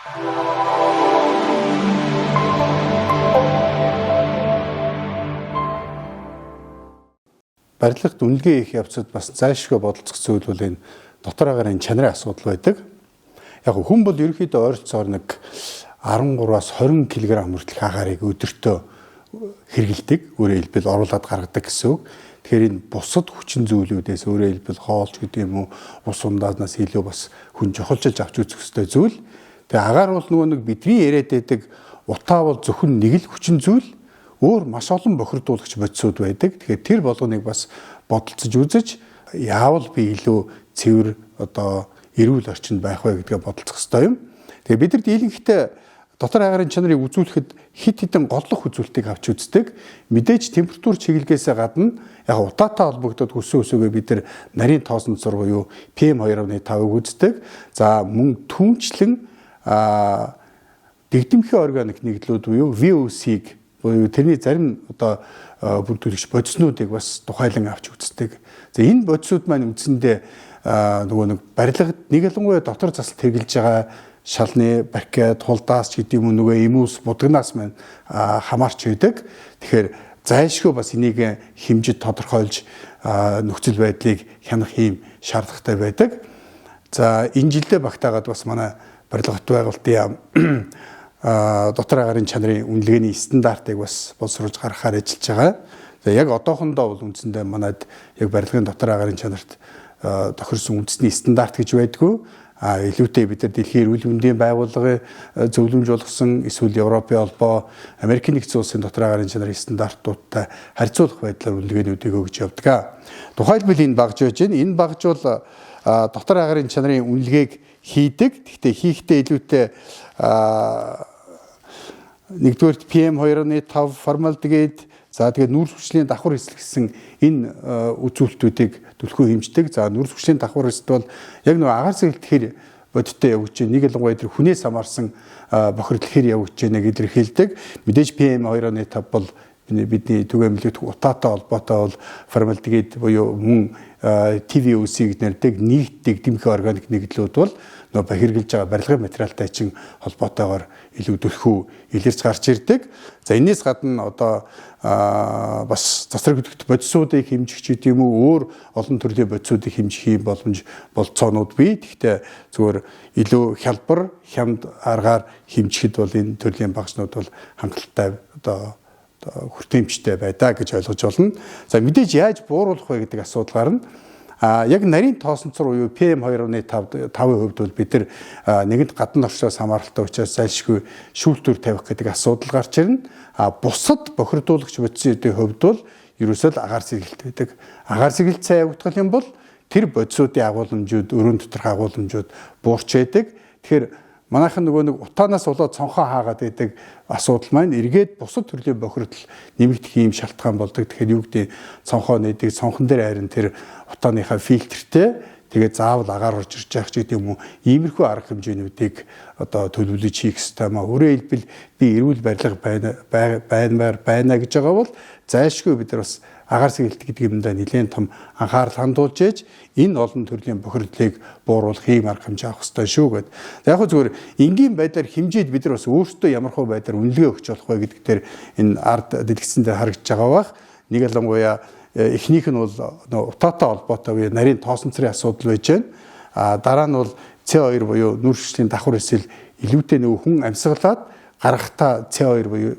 Барилгад үнэлгээ хийх явцад бас зайлшгүй бодолцох зүйл бол энэ дотор агаарын чанарын асуудал байдаг. Яг хүн бол ерөнхийдөө ойролцоогоор нэг 13-аас 20 кг хүртэлх агаарыг өдөртөө хэрэгэлдэг, өөрөөр хэлбэл оруулаад гаргадаг гэсэн үг. Тэгэхээр энэ бусад хүчин зүйлүүдээс өөрөөр хэлбэл хоолч гэдэг юм уу, ус ундаанаас илүү бас хүн жохолчилж авч үзэх ёстой зүйл. Тэгээ агаар бол нөгөө нэг бидний яриад байдаг утаа бол зөвхөн нэг л хүчин зүйл, өөр маш олон бохирдуулагч бодисууд байдаг. Тэгэхээр тэр болгоныг бас бодолцож үзэж яавал би илүү цэвэр эрүүл орчинд байх вэ гэдгээ бодолцох ёстой юм. Тэгээ бид нар дийлэнхтэй дотор агаарын чанарыг үзүүлэхэд хит хитэн голлох үзүүлэлтийг авч үздэг. Мэдээж температур чиглэлгээсээ гадна яг утаатай холбогдоод хүссэн үсэгээ бид нар нарийн тоосонцор буюу PM2.5-ыг үздэг. За мөн түнчлэн дэгдэмхийн органик нэгдлүүд буюу VOC-г буюу тэрний зарим бүрдүүлэгч бодиснуудыг бас тухайлан авч үздэг. За энэ бодисууд маань үндсэндээ нөгөө нэг барилгад нэг ялангуяа дотор засалт хэрэгжилж байгаа шалны бакет, хулдаас гэдэг юм уу нөгөө имус будагнаас маань хамаарч байдаг. Тэгэхээр зайлшгүй бас энийг хэмжиж тодорхойлж нөхцөл байдлыг хянах ийм шаардлагатай байдаг. За энэ жилдээ багтаагаад бас манай барилга хот байгуулалтын дотор агаарын чанарын үнэлгээний стандартыг бас боловсруулж гаргахаар ажиллаж байгаа. За яг одоохондоо бол үндсэндээ манайд яг барилгын дотор агаарын чанарт тохирсон үндэсний стандарт гэж байдгүй. Илүүтэй бид нар дэлхийн эрүүл мэндийн байгууллагын зөвлөмж болгосон эсвэл Европын холбоо, Америкийн нэгдсэн улсын дотор агаарын чанарын стандартуудтай харьцуулах байдлаар үнэлгээнүүдийг өгж явдаг. Тухайлбал энэ багж байж байна. Энэ багж бол дотор агаарын чанарын үнэлгээг хийдэг. Гэхдээ хийхдээ илүүтэй нэгдүгээр PM2.5 формалдегид за тэгээд нүүрс хүчлийн давхар хэсэл гэсэн энэ үзүүлэлтүүдийг түлхүү хэмждэг. За нүүрс хүчлийн давхар хэсэлт бол яг нөгөө агаар сэлтгэхэр бодиттой явж байна. Нэг ялангуяа тэр хүнээс хамаарсан бохирдлохэр явж байна гэдэр хэлдэг. Мэдээж PM2.5 бол бидний түгээмлэгдэх утаатай холбоотой бол формалдегид буюу мөн TVOC гэж нэрдэг нийтдэг дэмхэн органик нэгдлүүд бол нөгөө хэрэгжилж байгаа барилгын материалтай чин холбоотойгоор илүү түлхүү илэрч гарч ирдэг. За энэс гадна бас засраг хөдөлгөлт бодисуудыг хэмжих ч гэдэм үү өөр олон төрлийн бодисуудыг хэмжих юм боломж болцоонууд бий. Гэхдээ зүгээр илүү хялбар хямд аргаар хэмжихэд бол энэ төрлийн багшнууд бол хангалттай хүртээмжтэй байдаа гэж ойлгож болно. За мэдээж яаж бууруулах вэ гэдэг асуудал гарна. Яг нарийн тоосонцор буюу PM2.5-ийн хувьд бол бид нар нэгэнт гадна орчноос хамааралтай учраас зайлшгүй шүүлтүр тавих гэдэг асуудал гарч ирнэ. Бусад бохирдуулагч бодисуудын хувьд бол ерөөсөө л агаар сэргэлт байдаг. Агаар сэргэлт сайн явагдах юм бол тэр бодисуудын агуулмжууд, өрөөнд доторх агуулмжууд буурч байдаг. Тэгэхээр манайхан нөгөө нэг утаанаас болоод цонхоо хаагаад байдаг асуудал маань эргээд бусад төрлийн бохирдол нэмэгдэх юм шалтгаан болдог. Тэгэхээр юу гэдэг цонхоо нээдэг, цонхон дээр харин тэр утааныхаа фильтртэй тэгээд заавал агаар орж ирж байгаа ч гэдэг юм уу. Иймэрхүү арга хэмжээнүүдийг төлөвлөж хийх ёстой маа. Өөрөөр хэлбэл би эрүүл барилга байна гэж байгаа бол зайлшгүй бид нар бас агаар сэргэлт гэдэг юмдаа нэлээд том анхаарал хандуулж ээж энэ олон төрлийн бохирдлыг бууруулах ийм арга хэмжээ авах ёстой шүү гэд. Яг хөө зүгээр энгийн байдлаар хэмжээд бид нар бас өөрсдөө ямархуу байдлаар үнэлгээ өгч болох вэ гэдэг дээр энэ ард дэлгэцэн дээр харагдж байгаа бах. Нэг ялангуяа эхнийх нь бол утаатай холбоотой буюу нарийн тоосонцрын асуудал байж байна. Дараа нь бол CO2 буюу нүүрс хүчлийн давхар хэсэл илүүтэй нөгөө хүн амьсгалаад гаргахтаа CO2 буюу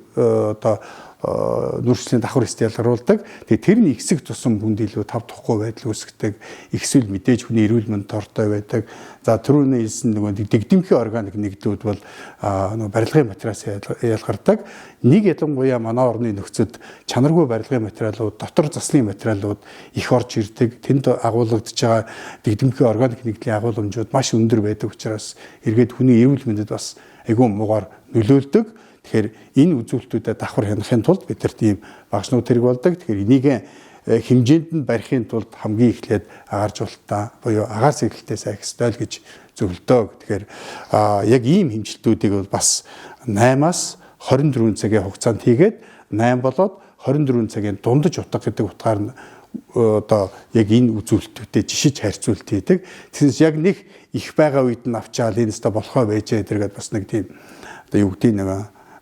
нүүрслийн давхар хэсэлт ялгаруулдаг. Тэгээ тэрний ихсэх тусам хүнд илүү тав тухгүй байдал үүсгдэг. Ихсвэл мэдээж хүний эрүүл мэнд тортой байдаг. За түрүүний хэлсэн нөгөө дэгдэмхийн органик нэгдлүүд бол нөгөө барилгын материалаас ялгардаг. Нэг ялангуяа манай орны нөхцөд чанаргүй барилгын материалууд, дотор заслын материалууд их орж ирдэг. Тэнд агуулгадж байгаа дэгдэмхийн органик нэгдлийн агуулмжууд маш өндөр байдаг учраас эргээд хүний эрүүл мэндэд бас айгүй муугар нөлөөлдөг. Тэгэхээр энэ үзүүлэлтүүдэд давхар хянахын тулд бидэрт ийм багшнууд хэрэг болдог. Тэгэхээр энийг хэмжээнд нь барихын тулд хамгийн эхлээд агааржуулалтаа буюу агаар сэргэлтээ сайх ёстой л гэж зөвлөдөг. Тэгэхээр яг ийм хэмжилтүүдийг бол бас 8-аас 24 цагийн хугацаанд хийгээд 8 болоод 24 цагийн дундаж утга гэдэг утгаар нь одоо яг энэ үзүүлэлтүүдэд жишиж харьцуулт хийдэг. Тэгээс яг нэг их байгаа үед нь авчаал энэ өстө болохоо байж гэдэргээд бас нэг тийм одоо юу гэдэг нэг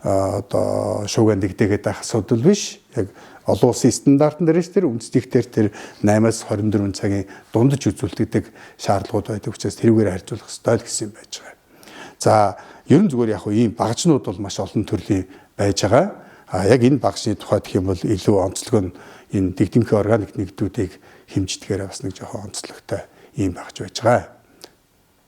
одоо шууган дэгдээгээд байх асуудал биш. Яг олон улсын стандартн дээр ч тэр үндэслэгтэр тэр 8-аас 24 цагийн дундаж үзүүлдэг шаардлагууд байдаг учраас тэрүүгээр харьцуулах ёстой л гэсэн юм байж байгаа. За ерөн зүгээр яг ийм багажнууд бол маш олон төрлийн байж байгаа. Яг энэ багажны тухайд гэх юм бол илүү онцлог нь энэ дэгдэмхий органик нэгдүүдийг хэмждгээр бас нэг жоохон онцлогтой ийм багаж байж байгаа.